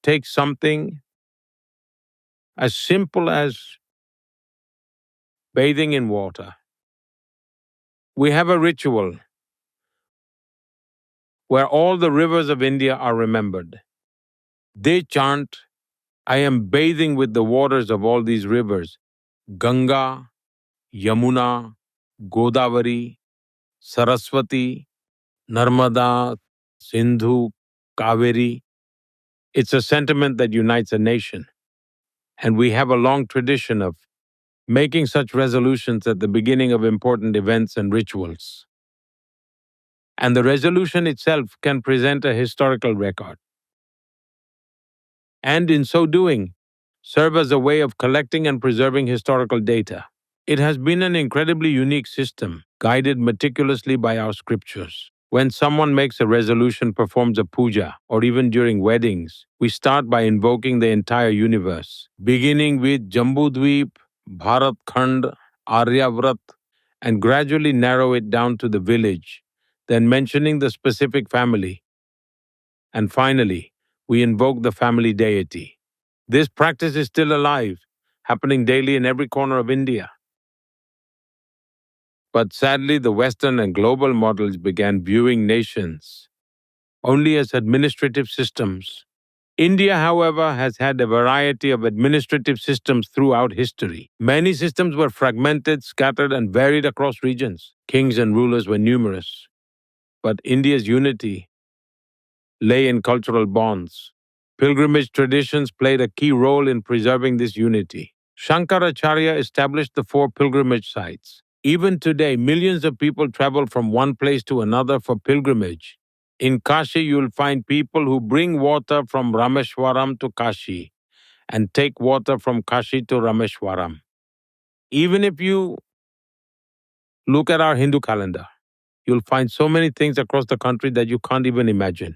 Take something as simple as bathing in water. We have a ritual where all the rivers of India are remembered. They chant, I am bathing with the waters of all these rivers: Ganga, Yamuna, Godavari, Saraswati, Narmada, Sindhu, Kaveri. It's a sentiment that unites a nation. And we have a long tradition of making such resolutions at the beginning of important events and rituals. And the resolution itself can present a historical record. And in so doing, serve as a way of collecting and preserving historical data. It has been an incredibly unique system, guided meticulously by our scriptures. When someone makes a resolution, performs a puja, or even during weddings, we start by invoking the entire universe, beginning with Jambudweep, Bharat Khand, Aryavrat, and gradually narrow it down to the village, then mentioning the specific family. And finally, we invoke the family deity. This practice is still alive, happening daily in every corner of India. But sadly, the Western and global models began viewing nations only as administrative systems. India, however, has had a variety of administrative systems throughout history. Many systems were fragmented, scattered, and varied across regions. Kings and rulers were numerous. But India's unity lay in cultural bonds. Pilgrimage traditions played a key role in preserving this unity. Shankaracharya established the 4 pilgrimage sites. Even today, millions of people travel from one place to another for pilgrimage. In Kashi, you'll find people who bring water from Rameshwaram to Kashi and take water from Kashi to Rameshwaram. Even if you look at our Hindu calendar, you'll find so many things across the country that you can't even imagine.